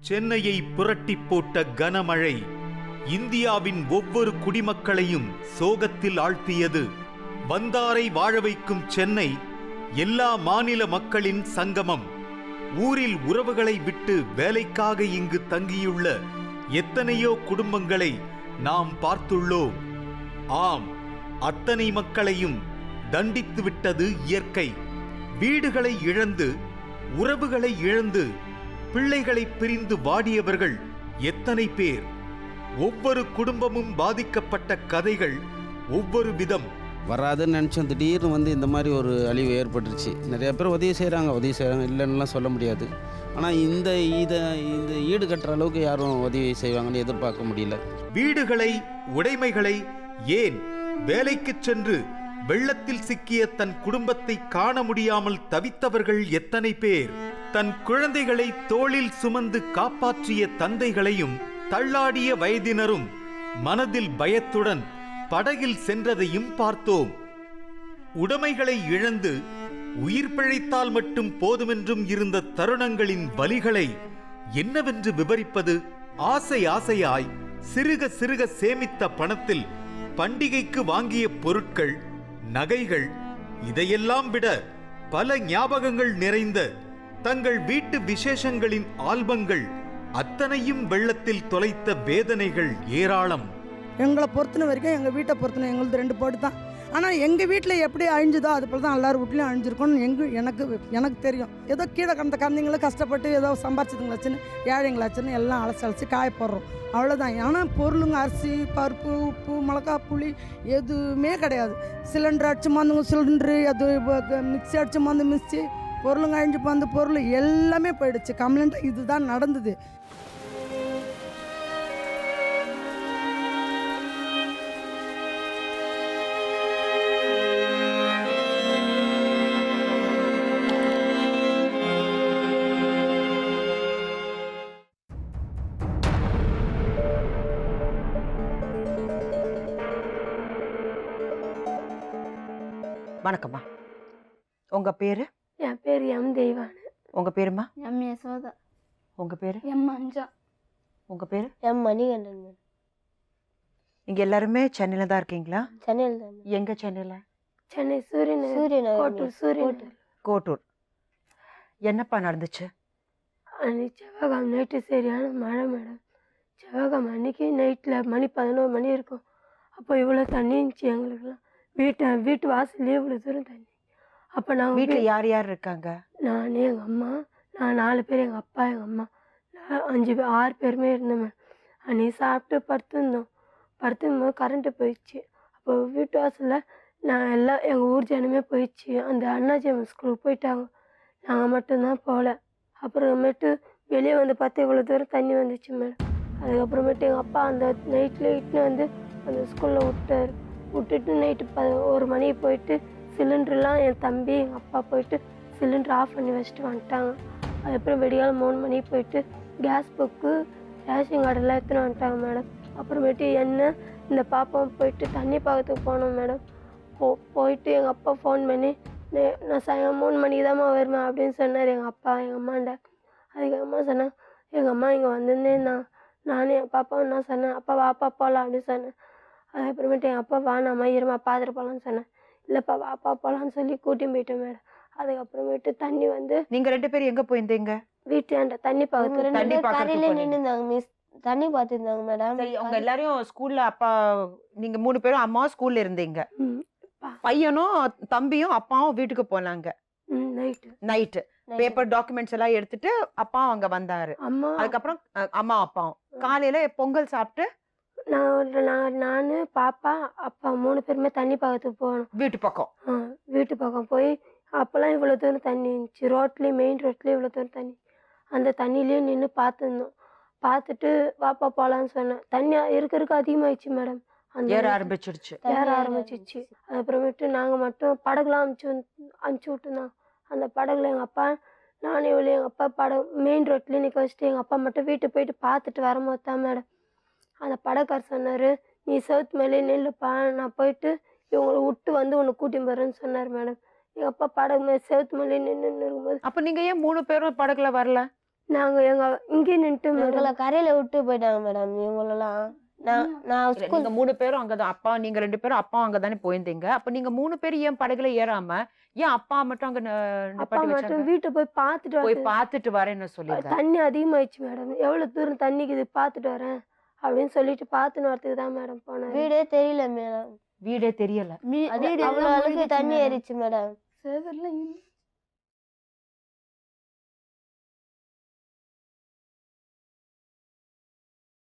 சென்னையை புரட்டி போட்ட கனமழை இந்தியாவின் ஒவ்வொரு குடிமக்களையும் சோகத்தில் ஆழ்த்தியது. வந்தாரை வாழ வைக்கும் சென்னை எல்லா மாநில மக்களின் சங்கமம். ஊரில் உறவுகளை விட்டு வேலைக்காக இங்கு தங்கியுள்ள எத்தனையோ குடும்பங்களை நாம் பார்த்துள்ளோம். ஆம், அத்தனை மக்களையும் தண்டித்து விட்டது இயற்கை. வீடுகளை இழந்து, உறவுகளை இழந்து, பிள்ளைகளை பிரிந்து வாடியவர்கள் எத்தனை பேர்! ஒவ்வொரு குடும்பமும் பாதிக்கப்பட்ட கதைகள் ஒவ்வொரு விதம். வராதுன்னு நினச்சோம், திடீர்னு இந்த மாதிரி ஒரு அழிவு ஏற்பட்டுருச்சு. நிறைய பேர் உதவி செய்கிறாங்க இல்லைன்னுலாம் சொல்ல முடியாது. ஆனால் இந்த ஈடு கட்டுற அளவுக்கு யாரும் உதவி செய்வாங்கன்னு எதிர்பார்க்க முடியல. வீடுகளை, உடைமைகளை, ஏன் வேலைக்கு சென்று வெள்ளத்தில் சிக்கிய தன் குடும்பத்தை காண முடியாமல் தவித்தவர்கள் எத்தனை பேர்! தன் குழந்தைகளை தோளில் சுமந்து காப்பாற்றிய தந்தைகளையும் தள்ளாடிய வயதினரும் மனதில் பயத்துடன் படகில் சென்றதையும் பார்த்தோம். உடைமைகளை இழந்து உயிர் பிழைத்தால் மட்டும் போதுமென்றும் இருந்த தருணங்களின் வலிகளை என்னவென்று விவரிப்பது? ஆசை ஆசையாய் சிறுக சிறுக சேமித்த பணத்தில் பண்டிகைக்கு வாங்கிய பொருட்கள், நகைகள், இதையெல்லாம் விட பல ஞாபகங்கள் நிறைந்த தங்கள் வீட்டு விசேஷங்களின் ஆல்பங்கள் அத்தனையும் வெள்ளத்தில் தொலைத்த வேதனைகள் ஏராளம். எங்களை பொறுத்தின வரைக்கும், எங்கள் வீட்டை பொறுத்தின எங்களுக்கு 2 போட்டு தான். ஆனால் எங்கள் வீட்டில் எப்படி அழிஞ்சுதோ அது போல் தான் எல்லாரும் வீட்லையும் அழிஞ்சிருக்கோன்னு எனக்கு தெரியும். ஏதோ கீழே கடந்த கந்தைங்களும் கஷ்டப்பட்டு ஏதோ சம்பாரிச்சதுங்களாச்சுன்னு, ஏழைங்களாச்சுன்னு எல்லாம் அழைச்சி காய போடுறோம், அவ்வளோதான். ஆனால் பொருளுங்க அரிசி, பருப்பு, உப்பு, மிளகா, புளி எதுவுமே கிடையாது. சிலிண்டர் அடிச்சு மாந்துங்க சிலிண்டரு, அது மிக்சி அடிச்சு மாந்து மிக்சி, பொருளுங்க அழிஞ்சு மாந்து பொருள் எல்லாமே போயிடுச்சு. கம்ப்ளைண்ட்டாக இதுதான் நடந்தது. வணக்கம்மா. உங்க பேரு? என் பேர் எம் தெய்வானு. உங்க பேருமா? எம் யசோதா. உங்க பேரு? எம் மஞ்சா. உங்க பேரு? எம் மணிகண்டன். இங்க எல்லாருமே சென்னையில தான் இருக்கீங்களா? சென்னையில் தான். எங்க சென்னையில? சென்னை சூரியன் கோட்டூர். என்னப்பா நடந்துச்சு? அன்னைக்கு செவ்வாய்க்கிழமை நைட்டு சரியான மழை மேடம். செவ்வாய்க்கிழமை அன்னைக்கு நைட்டில் மணி 11 மணி இருக்கும். அப்போ இவ்வளோ தண்ணி இருந்துச்சு எங்களுக்குலாம். வீட்டு வாசல்லே இவ்வளோ தூரம் தண்ணி. அப்போ நாங்கள் வீட்டில் யார் யார் இருக்காங்க? நான், எங்கள் அம்மா, நான் 4 பேர், எங்கள் அப்பா, எங்கள் அம்மா, 5 பேர், 6 பேருமே இருந்தோம். அன்றைக்கி சாப்பிட்டு படுத்துக்கும்போது கரண்ட்டு போயிடுச்சு. அப்போ வீட்டு வாசலில் எல்லாம் எங்கள் ஊர் ஜனமே போயிடுச்சு. அந்த அண்ணாச்சி ஸ்கூலுக்கு போயிட்டாங்க. நாங்கள் மட்டும்தான் போகல. அப்புறமேட்டு வெளியே வந்து பார்த்தா இவ்வளோ தூரம் தண்ணி வந்துச்சு மேடம். அதுக்கப்புறமேட்டு எங்கள் அப்பா அந்த நைட்டில் இட்டுன்னு அந்த ஸ்கூலில் விட்டுட்டு நைட்டு 1 மணிக்கு போயிட்டு சிலிண்டர்லாம் என் தம்பி, எங்கள் அப்பா போயிட்டு சிலிண்டர் ஆஃப் பண்ணி வச்சுட்டு வந்துட்டாங்க. அதுக்கப்புறம் விடியால் 3 மணிக்கு போயிட்டு கேஸ் புக்கு, ரேஷன் கார்டெல்லாம் எடுத்துன்னு வந்துட்டாங்க மேடம். அப்புறமேட்டு இந்த பாப்பாவும் போயிட்டு தண்ணி பார்க்கறதுக்கு போனோம் மேடம். போயிட்டு எங்கள் அப்பா ஃபோன் பண்ணி, நான் சாயங்காலம் 3 மணிக்கு தான்மா வருவேன் அப்படின்னு சொன்னார் எங்கள் அப்பா எங்கள் அம்மாண்ட. அதுக்கு அம்மா சொன்னேன், எங்கள் அம்மா இங்கே வந்திருந்தேன், நானும் என் பாப்பாவும் நான் சொன்னேன், அப்பா வாப்பா போகலாம் அப்படின்னு சொன்னேன். அதுக்கப்புறமேட்டு எங்கள் அப்பா வானாம்மா இருமா பார்த்துட்டு போகலான்னு சொன்னேன். இல்லைப்பா வாப்பா போகலான்னு சொல்லி கூட்டின்னு போயிட்டேன் மேடம். அதுக்கப்புறமேட்டு தண்ணி நீங்கள் 2 பேரும் எங்கே போயிருந்தீங்க? வீட்டாண்ட தண்ணி பார்த்து கரையில நின்றுந்தாங்க மிஸ், தண்ணி பார்த்துருந்தாங்க மேடம். அவங்க எல்லாரையும் ஸ்கூல்ல அப்பா, நீங்க 3 பேரும் அம்மாவும் ஸ்கூல்ல இருந்தீங்க. பையனும் தம்பியும் அப்பாவும் வீட்டுக்கு போனாங்க நைட்டு. பேப்பர் டாக்குமெண்ட்ஸ் எல்லாம் எடுத்துட்டு அப்பா அங்க வந்தாரு. அதுக்கப்புறம் அம்மா அப்பாவும் காலையில பொங்கல் சாப்பிட்டு நான் பாப்பா அப்பா 3 பேருமே தண்ணி பார்க்கறதுக்கு போகணும். வீட்டு பக்கம் போய் அப்போல்லாம் இவ்வளோ தூரம் தண்ணி இருந்துச்சு. மெயின் ரோட்லேயும் இவ்வளோ தூரம் தண்ணி. அந்த தண்ணிலேயும் நின்று பார்த்துட்டு வாப்பா போகலான்னு சொன்னேன். தண்ணி இருக்க அதிகமாகிடுச்சு மேடம். ஏற ஆரம்பிச்சிருச்சு. அதுக்கப்புறமேட்டு நாங்கள் மட்டும் படகுலாம் அனுப்பிச்சி விட்டுருந்தோம். அந்த படகுல எங்கள் அப்பா, நானே எங்கள் அப்பா படகு மெயின் ரோட்லேயே நிற்க வச்சுட்டு எங்கள் அப்பா மட்டும் வீட்டுக்கு போயிட்டு பார்த்துட்டு வரும்போது தான் மேடம் அந்த படக்கார் சொன்னார், நீ செவுத்து மேலே நெல்லுப்பா, நான் போயிட்டு இவங்களை விட்டு உன்னை கூட்டின்னு போகிறேன்னு சொன்னார் மேடம். எங்கள் அப்பா படகு செவுத்து மேலே நின்று இருக்கும்போது. அப்போ நீங்கள் ஏன் 3 பேரும் படகுல வரல? நாங்கள் இங்கே நின்றுட்டு எங்களை மேடம். கரையில விட்டு போயிட்டாங்க மேடம் இவங்களெல்லாம். நான் இல்ல, ஸ்கூல் நீங்க 3 பேரும் அங்கதான், அப்பா நீங்க 2 பேரும் அப்பா அங்கதானே போயிருந்தீங்க. அப்ப நீங்க 3 பேரும் ஏன் படகுல ஏறாம ஏன் அப்பா மட்டும் அங்க அப்பா நிப்பாட்டி மட்டும் வச்சாங்க? வீட்டை போய் பார்த்துட்டு போய் வரேன். பார்த்துட்டு வரேன்னு சொல்லிருங்க. தண்ணி அதிகமாயிடுச்சு மேடம். எவ்வளோ தூரம் தண்ணிக்குது பார்த்துட்டு வரேன் அப்படின்னு சொல்லிட்டு பார்த்துன்னு வரதுக்கு தான் மேடம் போனேன். வீடே தெரியல மேடம். வீடே தெரியல. அவ்வளோ அளவுக்கு தண்ணி ஏறிச்சு மேடம். சேவர்லாம்